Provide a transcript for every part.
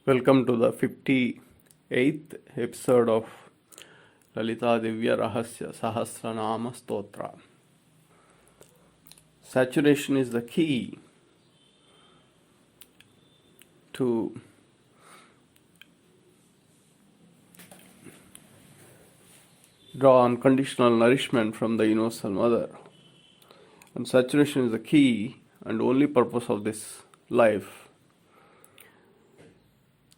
Welcome to the 58th episode of Lalitha Sahasranam Stotra. Saturation is the key to draw unconditional nourishment from the Universal Mother. And saturation is the key and only purpose of this life.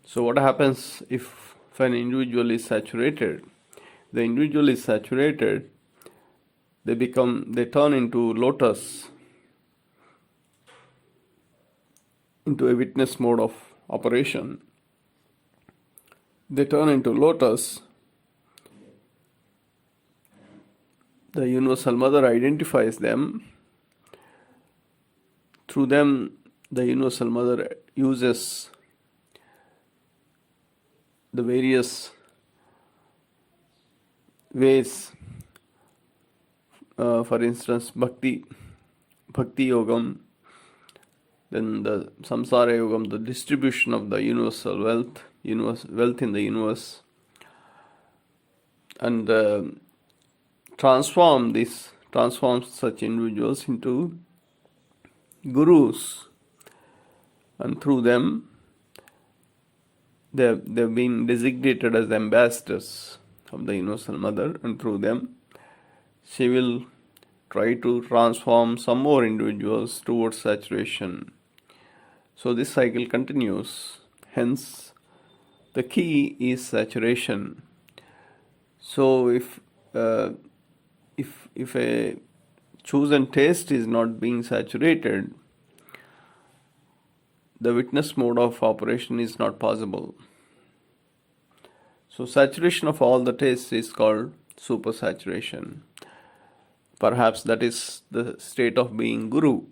So what happens if an individual is saturated? The individual is saturated, they turn into lotus, into a witness mode of operation. They turn into lotus. The Universal Mother identifies them. Through them, the Universal Mother uses the various ways, for instance, Bhakti Yogam, then the Samsara Yogam, the distribution of the universal wealth in the universe, and transforms such individuals into gurus, and through them they've been designated as ambassadors of the Universal Mother, and through them she will try to transform some more individuals towards saturation. So this cycle continues. Hence, the key is saturation. So if a chosen taste is not being saturated, the witness mode of operation is not possible. So saturation of all the tastes is called supersaturation. Perhaps that is the state of being guru.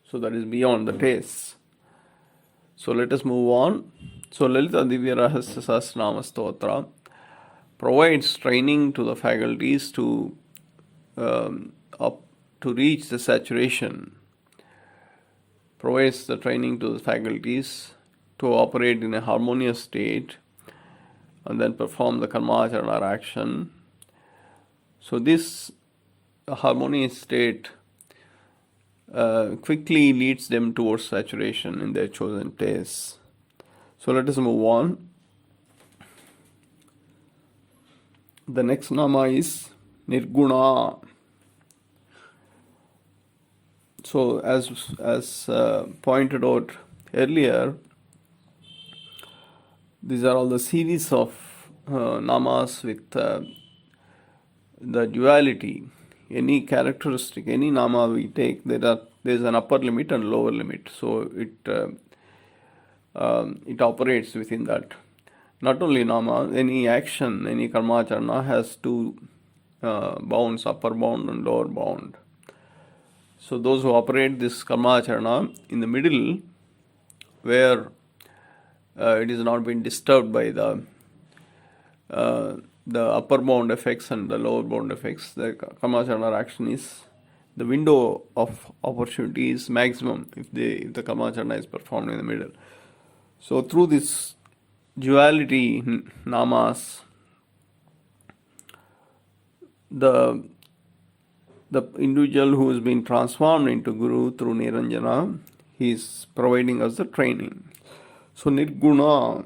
So that is beyond the tastes. So let us move on. So Lalitha Sahasranam Stotra provides training to the faculties to reach the saturation. Provides the training to the faculties to operate in a harmonious state and then perform the karmacharana action. So this harmonious state quickly leads them towards saturation in their chosen tastes. So let us move on. The next nama is Nirguna. So as pointed out earlier, these are all the series of namas with the duality. Any characteristic, any nama we take, there is an upper limit and lower limit. So it operates within that. Not only nama, any action, any karmacharana has two bounds, upper bound and lower bound. So those who operate this karmacharana in the middle, where it is not being disturbed by the upper bound effects and the lower bound effects, the karmacharana action is, the window of opportunity is maximum if the karmacharana is performed in the middle. So through this duality namas, the individual who has been transformed into Guru through Niranjana, he is providing us the training. So Nirguna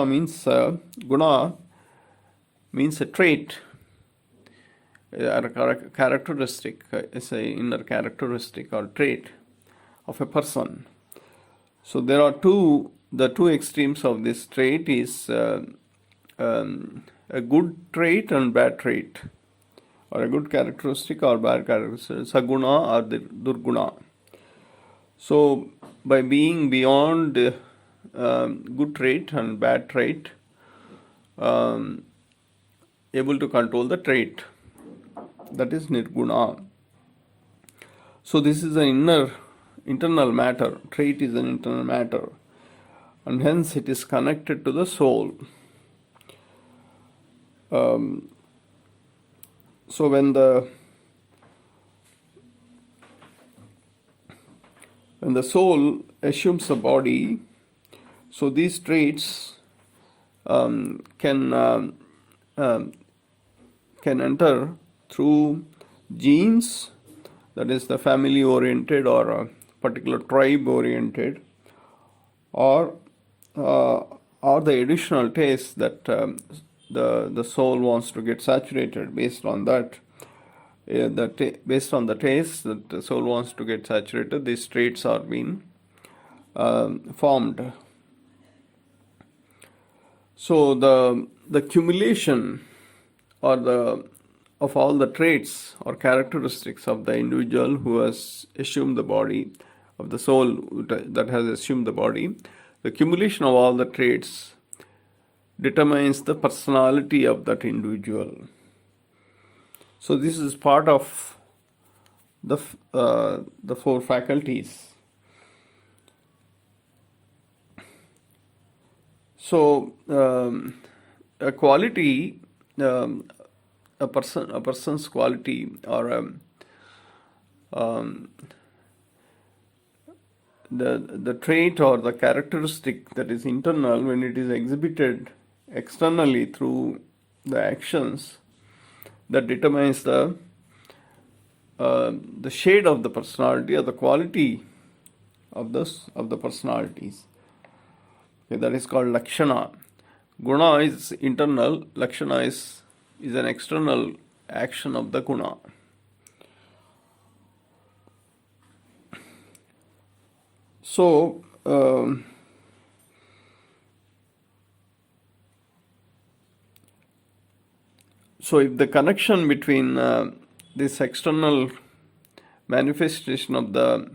means guna means a trait, a characteristic, it's an inner characteristic or trait of a person. So there are the two extremes of this trait is a good trait and bad trait, or a good characteristic or bad characteristic, saguna or durguna. So by being beyond good trait and bad trait, able to control the trait, that is nirguna. So this is an internal matter. Trait is an internal matter, and hence it is connected to the soul. So when When the soul assumes the body, so these traits can enter through genes, that is the family oriented or a particular tribe oriented, or the additional taste that the soul wants to get saturated. Based on that, based on the taste that the soul wants to get saturated, these traits are being formed. So the accumulation or of all the traits or characteristics of the individual who has assumed the body, of the soul that has assumed the body, the accumulation of all the traits determines the personality of that individual. So this is part of the four faculties. So a quality, a person's quality, or the trait or the characteristic that is internal, when it is exhibited externally through the actions, that determines the shade of the personality or the quality of the personalities. Okay, that is called lakshana. Guna is internal, lakshana is an external action of the guna. So if the connection between this external manifestation of the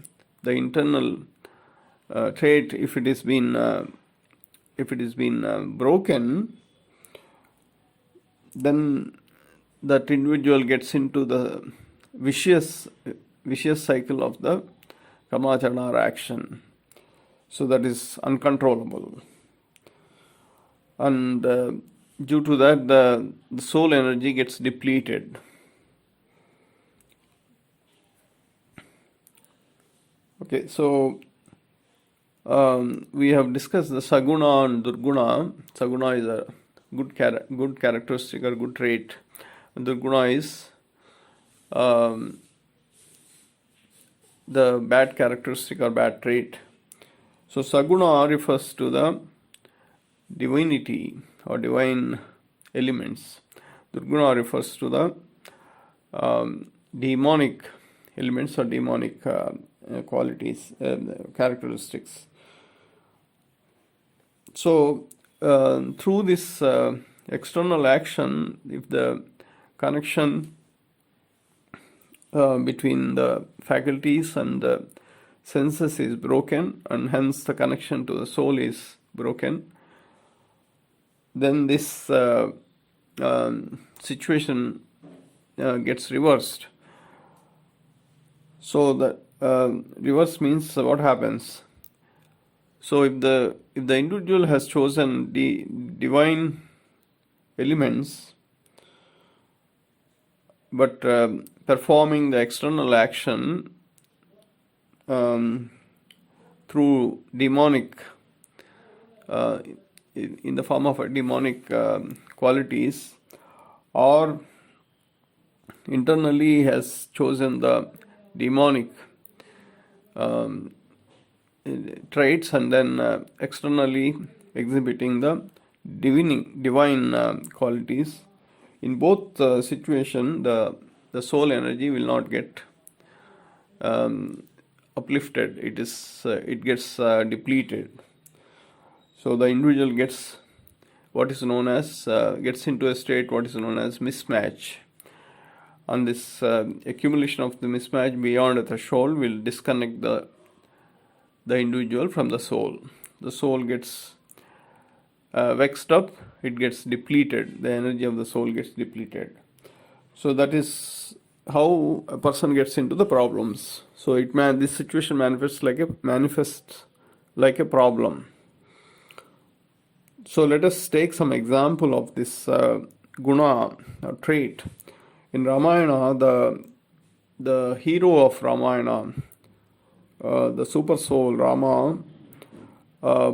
internal trait, if it has been broken, then that individual gets into the vicious cycle of the karmacharana or action. So that is uncontrollable, and due to that the soul energy gets depleted. Okay, so we have discussed the saguna and durguna. Saguna is a good characteristic or good trait, and durguna is the bad characteristic or bad trait. So saguna refers to the divinity or divine elements. Durguna refers to the demonic elements or demonic qualities, characteristics. So through this external action, if the connection between the faculties and the senses is broken, and hence the connection to the soul is broken, then this situation gets reversed. So the reverse means what happens? So if the individual has chosen the divine elements, but performing the external action through demonic, in the form of demonic qualities, or internally has chosen the demonic traits and then externally exhibiting the divine qualities, in both situation the soul energy will not get uplifted. It gets depleted. So the individual gets what is known as gets into a state what is known as mismatch, and this accumulation of the mismatch beyond a threshold will disconnect the individual from the soul. The soul gets vexed up, it gets depleted, the energy of the soul gets depleted. So that is how a person gets into the problems. So this situation manifests like a problem. So let us take some example of this guna or trait. In Ramayana, the hero of Ramayana, the super soul Rama uh,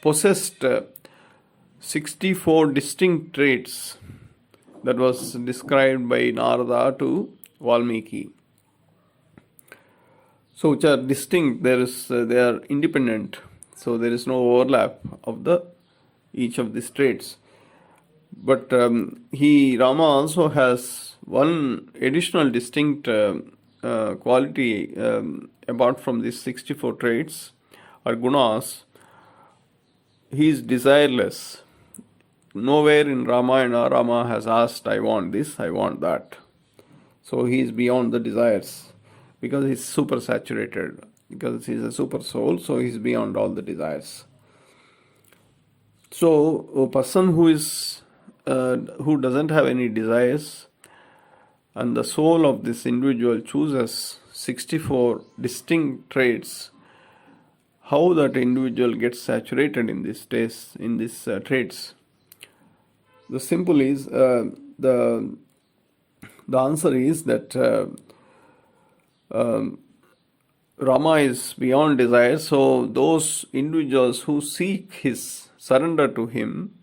possessed 64 distinct traits that was described by Narada to Valmiki. So which are distinct, they are independent, so there is no overlap of the each of these traits. But Rama also has one additional distinct quality apart from these 64 traits or gunas. He is desireless. Nowhere in Ramayana Rama has asked, I want this, I want that. So he is beyond the desires because he is super saturated. Because he is a super soul, so he is beyond all the desires. So a person who doesn't have any desires, and the soul of this individual chooses 64 distinct traits, how that individual gets saturated in these traits? The simple is the answer is that Rama is beyond desire. So those individuals who seek his surrender to him,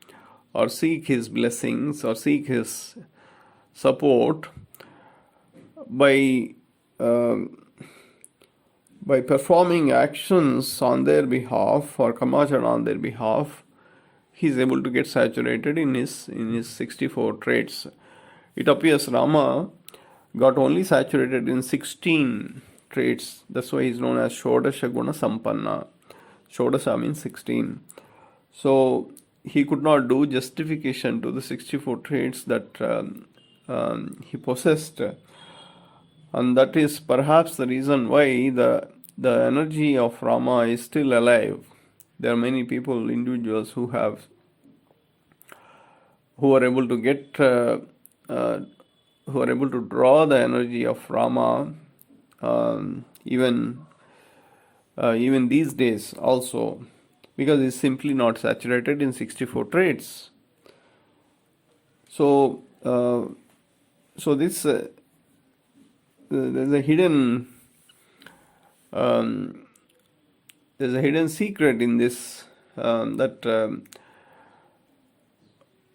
or seek his blessings, or seek his support by performing actions on their behalf or kamachana on their behalf, he is able to get saturated in his 64 traits. It appears Rama got only saturated in 16 traits. That's why he is known as Shodasha Guna Sampanna. Shodasha means 16. So he could not do justification to the 64 traits that he possessed. And that is perhaps the reason why the energy of Rama is still alive. There are many people, individuals who are able to get, who are able to draw the energy of Rama, even these days also, because it's simply not saturated in 64 traits. So, this there's a hidden secret in this,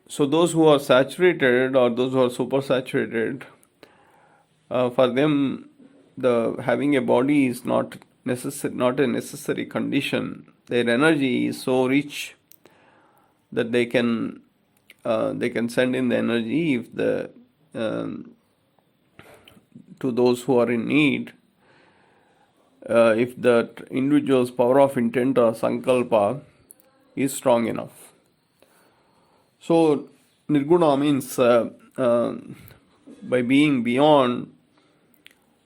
so those who are saturated or those who are super saturated, for them the having a body is not a necessary condition. Their energy is so rich that they can send in the energy if to those who are in need, if that individual's power of intent or sankalpa is strong enough. So nirguna means by being beyond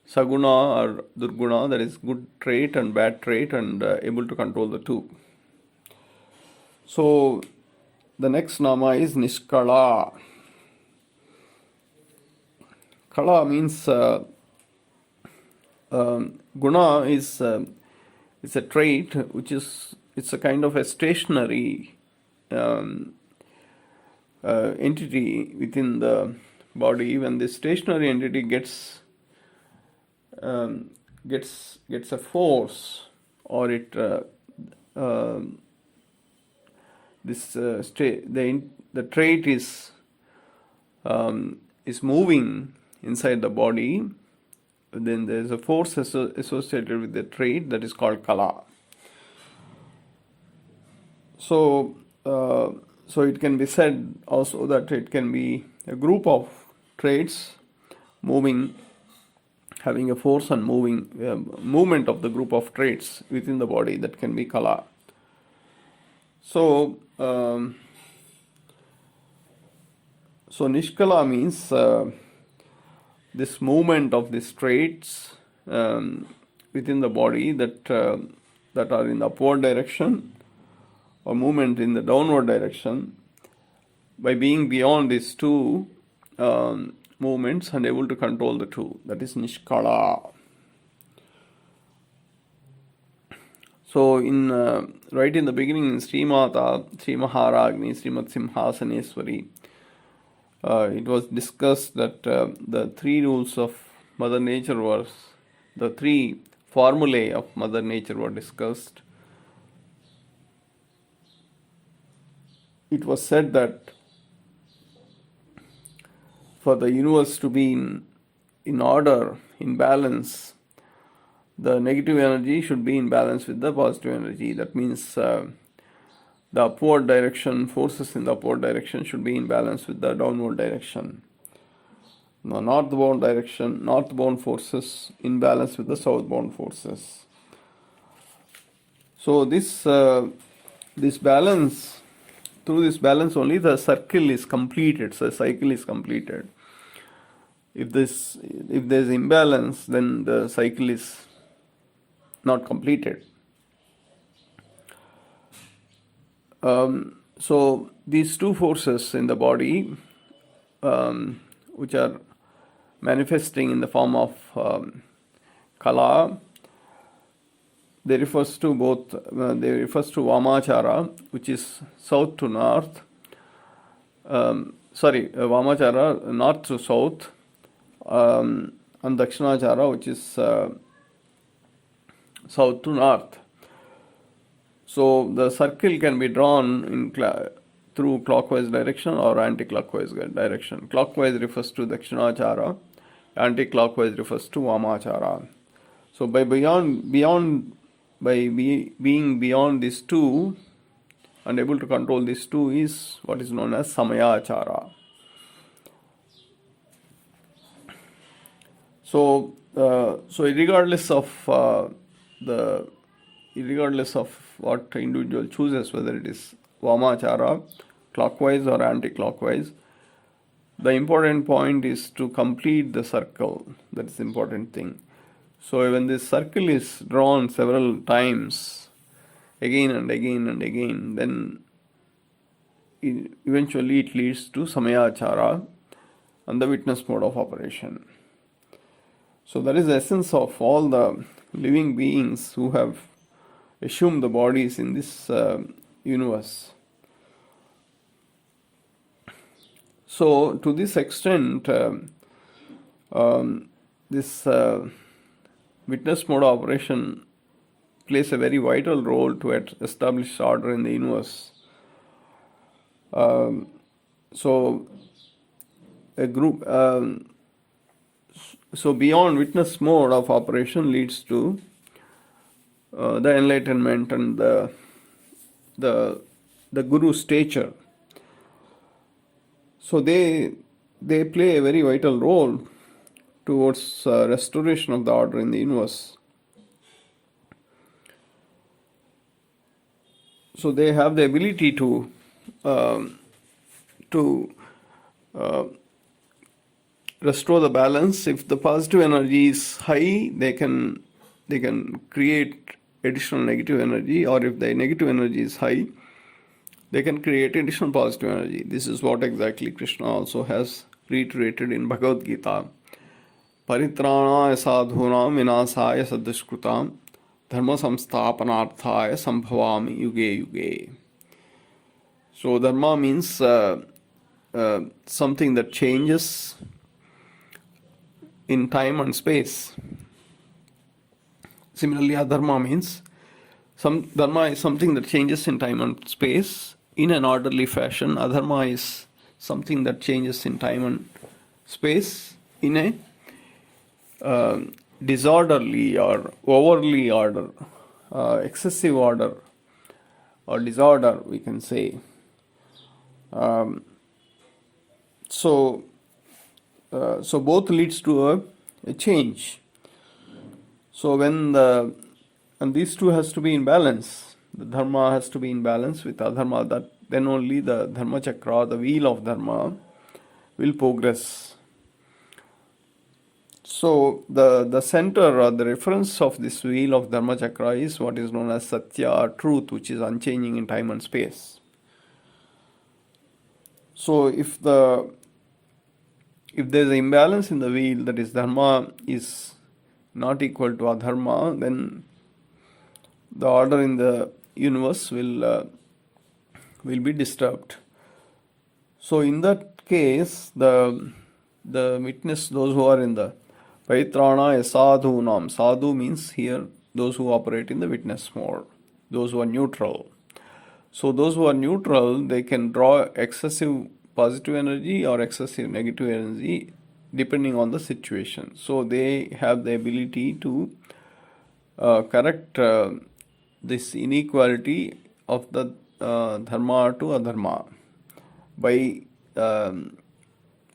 saguna or durguna, that is good trait and bad trait, and able to control the two. So the next nama is Nishkala. Kala means guna is it's a trait which is, it's a kind of a stationary entity within the body. When this stationary entity gets a force, or it the trait is moving inside the body, then there is a force associated with the trait that is called kala. So it can be said also that it can be a group of traits moving, having a force and movement of the group of traits within the body, that can be kala. So Nishkala means this movement of these traits within the body that are in the upward direction, or movement in the downward direction, by being beyond these two movements and able to control the two. That is Nishkala. So right in the beginning in Sri Maharagni, Srimad Simhasaneswari, it was discussed that the three rules of Mother Nature was, the three formulae of Mother Nature were discussed, it was said that for the universe to be in order, in balance, the negative energy should be in balance with the positive energy. That means the upward direction, forces in the upward direction should be in balance with the downward direction. The northbound forces in balance with the southbound forces. So this balance, through this balance only the circle is completed, so the cycle is completed. If there's imbalance, then the cycle is not completed. So these two forces in the body, which are manifesting in the form of kala, they refers to Vamachara, which is south to north. Vamachara, north to south, and Dakshinachara, which is south to north. So the circle can be drawn through clockwise direction or anti-clockwise direction. Clockwise refers to Dakshinachara, anti-clockwise refers to Vamachara. So by being beyond these two and able to control these two is what is known as Samayachara. So regardless of what individual chooses, whether it is Vamachara, clockwise or anti-clockwise, the important point is to complete the circle. That's the important thing. So when this circle is drawn several times, again and again and again, then eventually it leads to Samayachara and the witness mode of operation. So that is the essence of all the living beings who have assumed the bodies in this universe. So to this extent, this witness mode of operation plays a very vital role to establish order in the universe. So beyond witness mode of operation leads to the enlightenment and the guru stature. So they play a very vital role towards restoration of the order in the universe. So they have the ability to restore the balance. If the positive energy is high, they can create additional negative energy, or if the negative energy is high, they can create additional positive energy. This is what exactly Krishna also has reiterated in Bhagavad Gita. Paritrāṇāya sadhūnām vināsāya saddhushkrutāṃ dharma samsthapanārthāya sambhavāmi yuge yuge. So dharma means something that changes in time and space. Similarly, adharma means dharma is something that changes in time and space in an orderly fashion. Adharma is something that changes in time and space in a disorderly or overly order, excessive order or disorder, we can say. So both leads to a change. So and these two has to be in balance. The dharma has to be in balance with adharma. That then only the dharma chakra, the wheel of dharma, will progress. So the center or the reference of this wheel of dharma chakra is what is known as satya, or truth, which is unchanging in time and space. So if there's an imbalance in the wheel, that is dharma is not equal to adharma, then the order in the universe will be disturbed. So in that case, the witness, those who are in the Paritrana sadhunam. Sadhu means here those who operate in the witness mode, those who are neutral. So those who are neutral, they can draw excessive positive energy or excessive negative energy depending on the situation. So they have the ability to correct this inequality of the dharma to adharma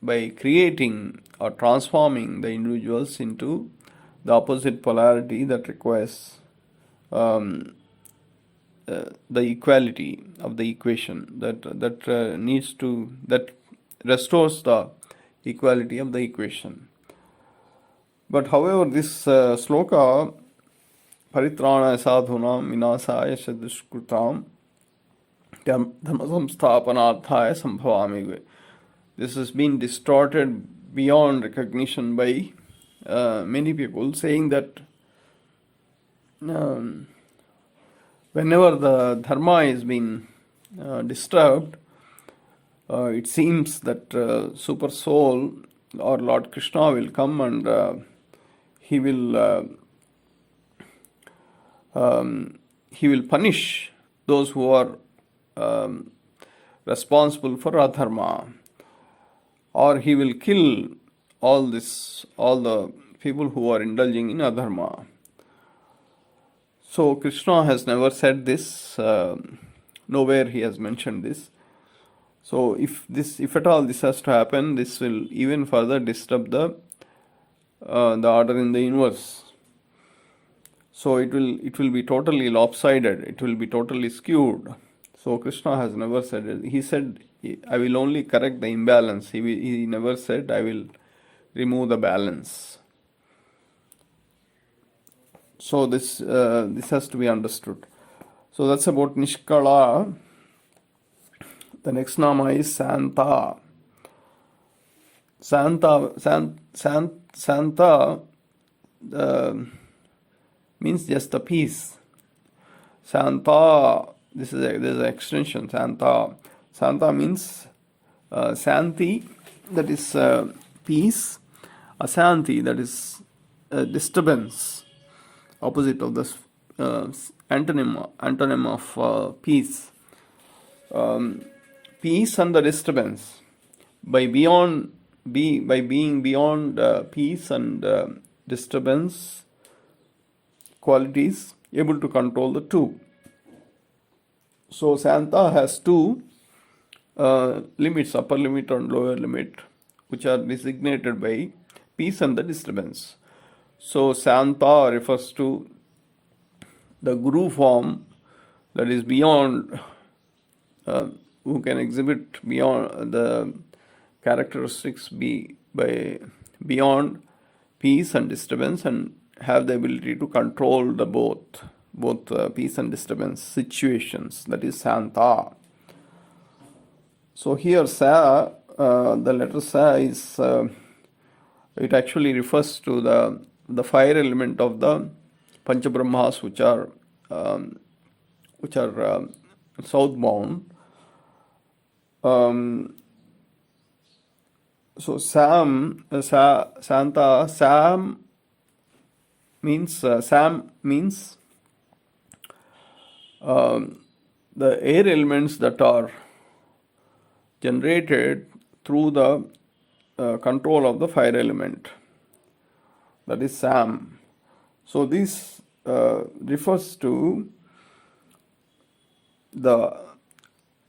by creating or transforming the individuals into the opposite polarity that requires the equality of the equation that restores the equality of the equation. But however, this sloka paritrana sadhunam vinasaya shadushkrutam dhamma samsthapanarthaya sambhavami. This has been distorted beyond recognition by many people, saying that whenever the dharma is being disturbed, it seems that Super Soul or Lord Krishna will come and he will punish those who are responsible for adharma, or he will kill all the people who are indulging in adharma. So Krishna has never said this. Nowhere he has mentioned this. So if at all this has to happen, this will even further disturb the order in the universe. So it will be totally lopsided. It will be totally skewed. So Krishna has never said it. He said, I will only correct the imbalance. He never said, I will remove the balance. So this has to be understood. So that's about Nishkala. The next nama is Santa. Santa means just a peace. Santa, there's an extension. Santa means Santi, that is peace. Asanti, that is disturbance. Opposite of the antonym of peace. Peace and the disturbance. By being beyond peace and disturbance qualities, able to control the two. So Santa has two limits, upper limit and lower limit, which are designated by peace and the disturbance. So Santa refers to the Guru form that is beyond, who can exhibit beyond the characteristics beyond peace and disturbance, and have the ability to control the both peace and disturbance situations. That is Santa. So here Sa, the letter Sa is, it actually refers to the fire element of the Panchabrahmas, which are southbound. So Santa, Sam means the air elements that are generated through the control of the fire element. That is Sam. So this refers to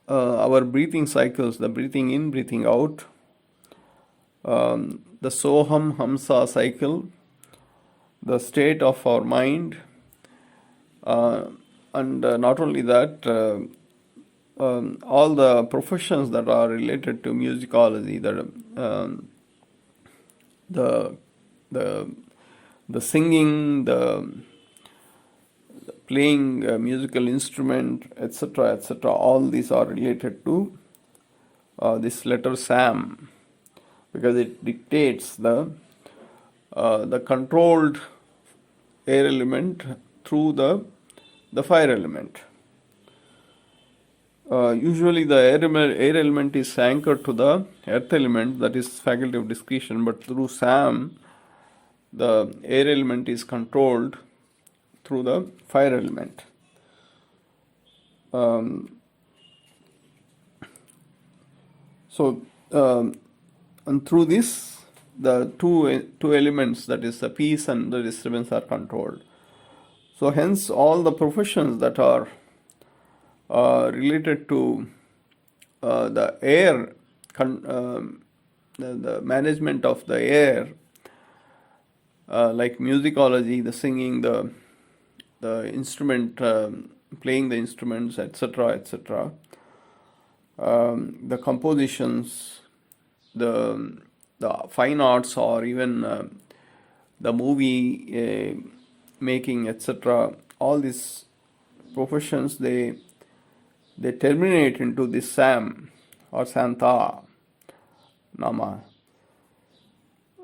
our breathing cycles, the breathing in, breathing out, the Soham Hamsa cycle, the state of our mind, and not only that, all the professions that are related to musicology, the singing, the playing a musical instrument, etc., all these are related to this letter Sam, because it dictates the controlled air element through the fire element. Usually the air element is anchored to the earth element, that is faculty of discretion, but through Sam, the air element is controlled through the fire element. And through this, the two elements, that is the peace and the disturbance, are controlled. So hence all the professions that are related to the air, the management of the air, like musicology, the singing, the instrument, playing the instruments, etc., etc., the compositions, the fine arts, or even the movie making, etc., all these professions, they terminate into this Sam or Santa Nama.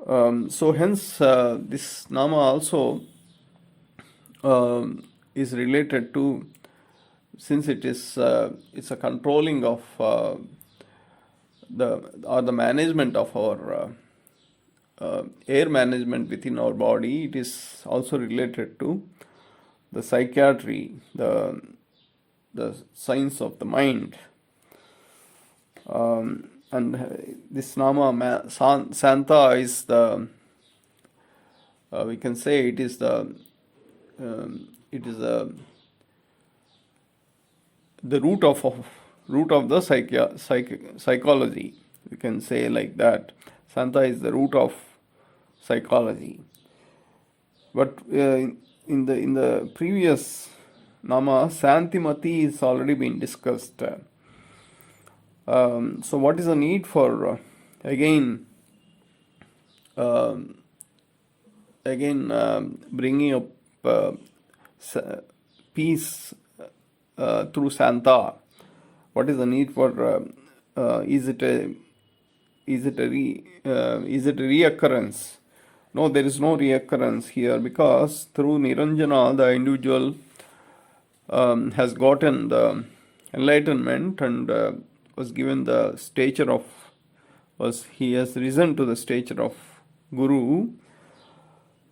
So hence this Nama also is related to, since it is it's a controlling of the management of our air management within our body, it is also related to the psychiatry, the science of the mind. And this Nama Santa is the, we can say it is the root of the psychology. We can say like that. Santa is the root of psychology. But in the previous Nama, Santimati is already been discussed. So what is the need for again bringing up peace through Santa? What is the need for? Is it a reoccurrence? No, there is no reoccurrence here, because through Niranjana the individual has gotten the enlightenment and was given the stature of, he has risen to the stature of Guru.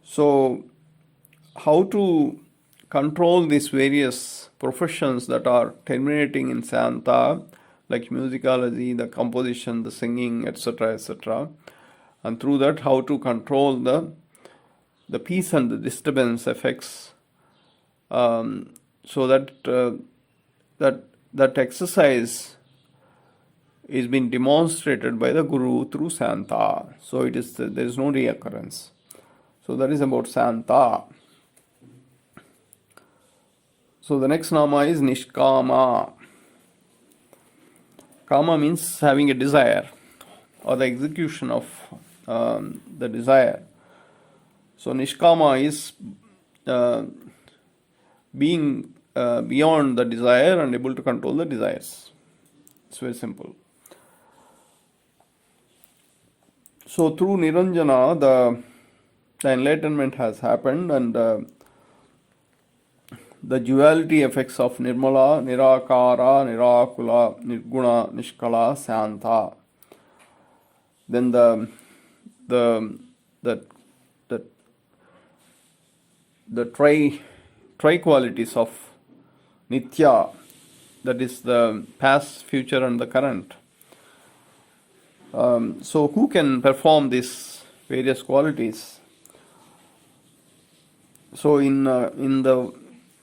So how to control these various professions that are terminating in Santa, like musicology, the composition, the singing, etc., etc., and through that how to control the peace and the disturbance effects, so that that exercise is being demonstrated by the Guru through Santa. So it is there is no reoccurrence. So that is about Santa. So the next Nama is Nishkama. Kama means having a desire, or the execution of the desire. So Nishkama is being beyond the desire and able to control the desires. It's very simple. So through Niranjana, the enlightenment has happened, and the duality effects of Nirmala, Nirakara, Nirakula, Nirguna, Nishkala, Santa. Then the tri qualities of Nitya, that is the past, future, and the current. So who can perform these various qualities? So in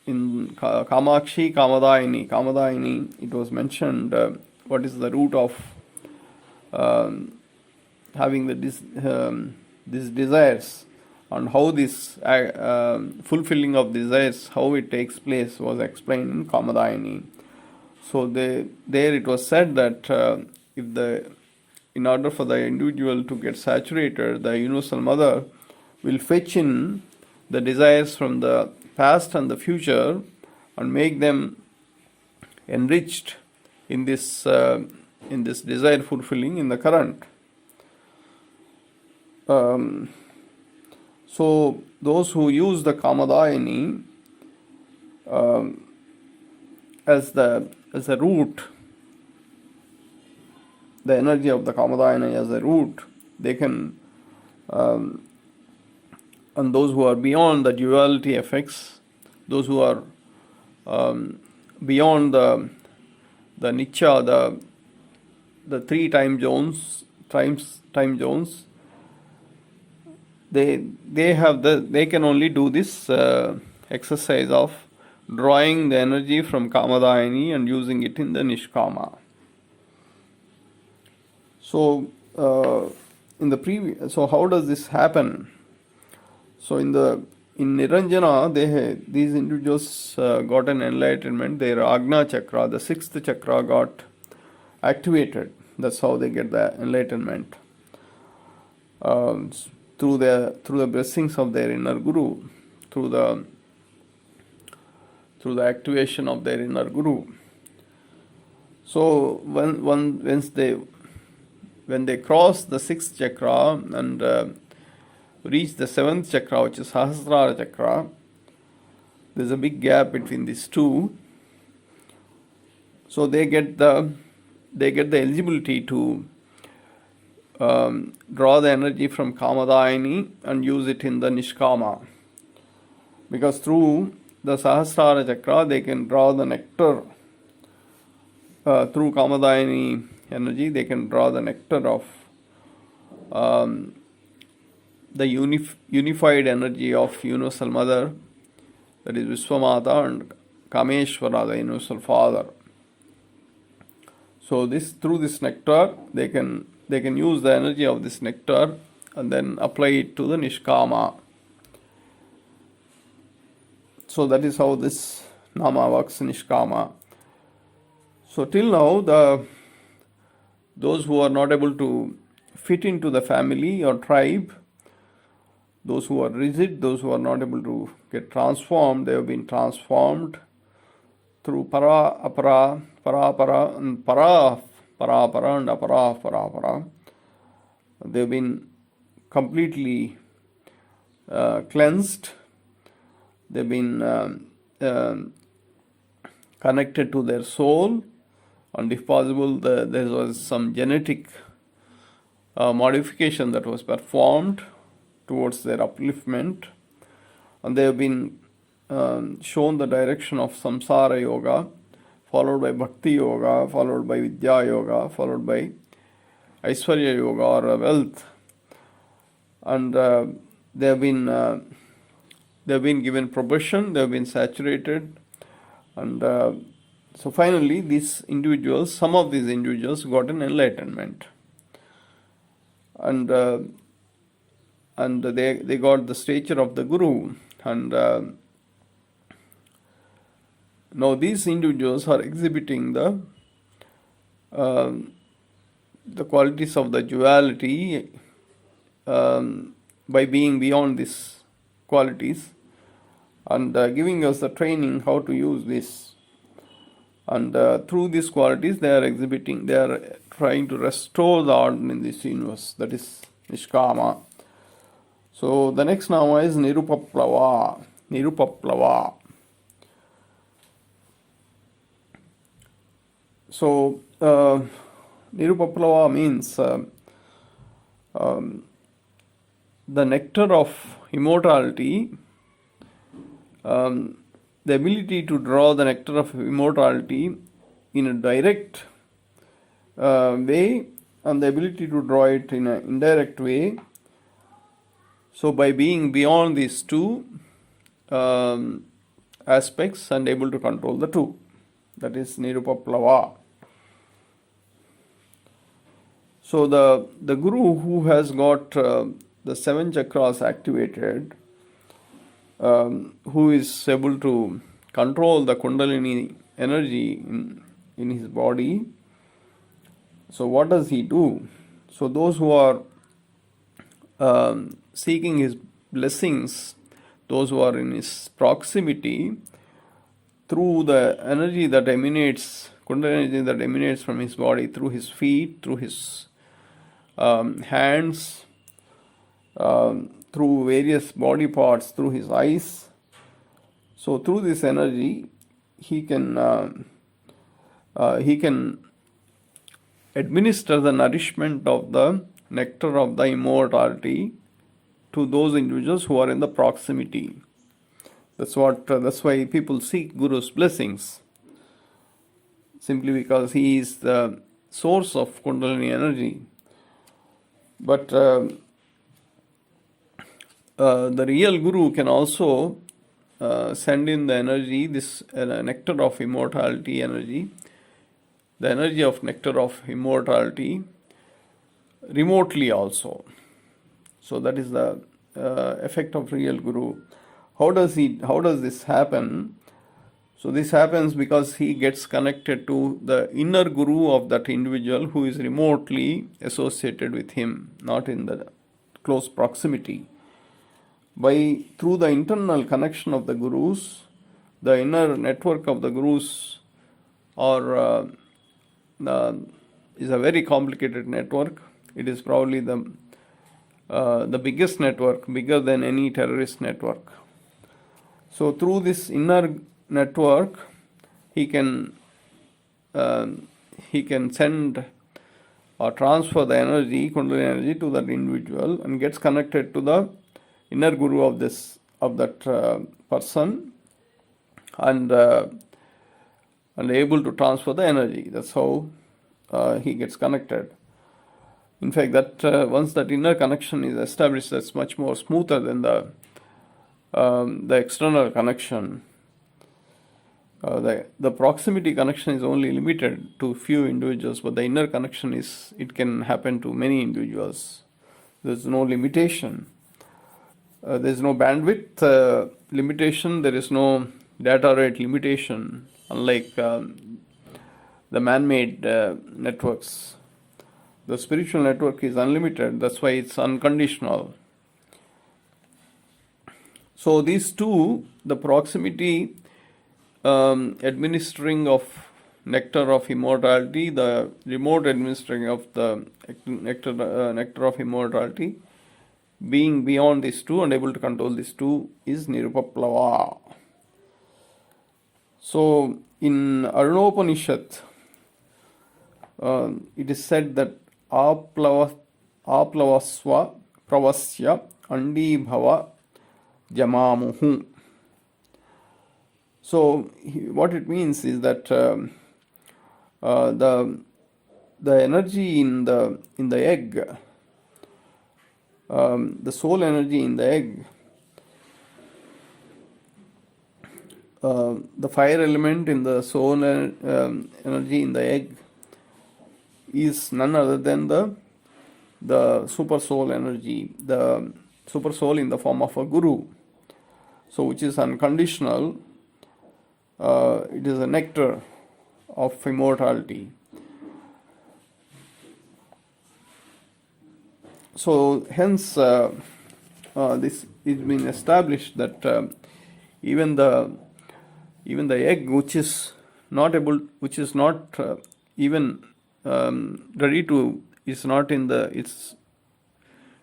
Kamakshi, Kamadayini, it was mentioned what is the root of having these desires, and how this fulfilling of desires, how it takes place, was explained in Kamadayini. So there it was said that in order for the individual to get saturated, the Universal Mother will fetch in the desires from the past and the future and make them enriched in this desire fulfilling in the current. So those who use the Kamadayini as a root, the energy of the Kamadayini as a root, they can and those who are beyond the duality effects, those who are beyond the nicha, the three time zones, they can only do this exercise of drawing the energy from Kamadayini and using it in the Nishkama. So so how does this happen? So in Niranjana, these individuals got an enlightenment. Their Agna Chakra, the sixth chakra, got activated. That's how they get the enlightenment. Through the blessings of their inner Guru, through the activation of their inner Guru. So when they cross the sixth chakra and reach the seventh chakra, which is Sahasra chakra, there's a big gap between these two. So they get the eligibility to draw the energy from Kamadayini and use it in the Nishkama. Because through the Sahasrara chakra, they can draw the nectar. Through Kamadayini energy, they can draw the nectar of the unified energy of Universal Mother, that is Vishwamata, and Kameshwara, the Universal Father. So through this nectar, they can use the energy of this nectar and then apply it to the Nishkama. So that is how this Nama works, Nishkama. So till now, those who are not able to fit into the family or tribe, those who are rigid, those who are not able to get transformed, they have been transformed through para, apara, para, and para, and apara, para. They've been completely cleansed. They've been connected to their soul, and if possible, there was some genetic modification that was performed towards their upliftment, and they have been shown the direction of samsara yoga, followed by bhakti yoga, followed by vidya yoga, followed by aishwarya yoga or wealth, and they have been given probation, they have been saturated, and so finally some of these individuals got an enlightenment, and they got the stature of the Guru, and now these individuals are exhibiting the qualities of the duality by being beyond these qualities, and giving us the training how to use this. And through these qualities, they are trying to restore the order in this universe, that is Nishkama. So the next nama is Nirupaplava. So Nirupaplava means the nectar of immortality, the ability to draw the nectar of immortality in a direct way, and the ability to draw it in an indirect way. So by being beyond these two aspects and able to control the two, that is Nirupaplava. So the Guru who has got the seven chakras activated, who is able to control the Kundalini energy in his body, so what does he do? So those who are seeking his blessings, those who are in his proximity, through the energy that emanates, Kundalini energy that emanates from his body, through his feet, through his hands, through various body parts, through his eyes. So through this energy, he can administer the nourishment of the nectar of the immortality to those individuals who are in the proximity. That's why people seek Guru's blessings, simply because he is the source of Kundalini energy. But the real Guru can also send in the energy, this nectar of immortality energy, the energy of nectar of immortality, remotely also. So that is the effect of real Guru. How does this happen? So this happens because he gets connected to the inner Guru of that individual who is remotely associated with him, not in the close proximity. Through the internal connection of the Gurus, the inner network of the Gurus is a very complicated network. It is probably the biggest network, bigger than any terrorist network. So through this inner network, he can send or transfer the energy, Kundalini energy, to that individual, and gets connected to the inner Guru of that person, and able to transfer the energy. That's how he gets connected. In fact, that once that inner connection is established, that's much more smoother than the external connection. The proximity connection is only limited to few individuals, but the inner connection it can happen to many individuals. There's no limitation. There's no bandwidth limitation. There is no data rate limitation, unlike the man-made networks. The spiritual network is unlimited. That's why it's unconditional. So these two, the proximity administering of nectar of immortality, the remote administering of the nectar of immortality, being beyond these two and able to control these two, is Nirupaplava. So in Arunopanishad, it is said that aplavasva pravasya andi bhava jamamuhu. So what it means is that the energy in the egg, the soul energy in the egg, the fire element in the soul energy in the egg is none other than the super soul energy, the super soul in the form of a Guru. So which is unconditional. It is a nectar of immortality. So hence this is been established that even the egg which is not even ready to, is not in the, it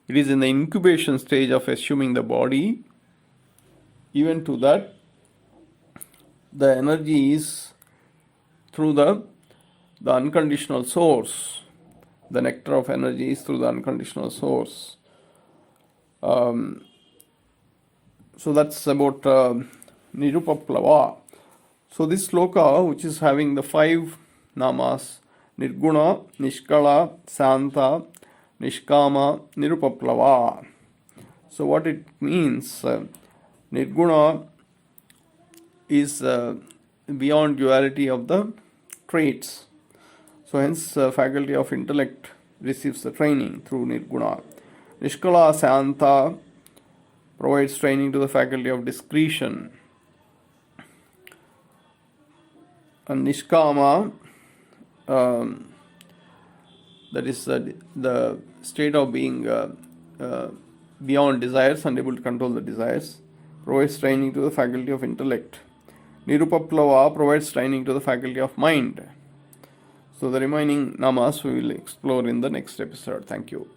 is in the incubation stage of assuming the body, even to that the energy is through the unconditional source. The nectar of energy is through the unconditional source. So that's about Nirupaplava. So this sloka, which is having the 5 namas, Nirguna, Nishkala, Santa, Nishkama, Nirupaplava. So what it means, Nirguna is beyond duality of the traits. So hence faculty of intellect receives the training through Nirguna. Nishkala Santa provides training to the faculty of discretion. And Nishkama, that is the state of being beyond desires and able to control the desires, provides training to the faculty of intellect. Nirupaplava provides training to the faculty of mind. So the remaining namas we will explore in the next episode. Thank you.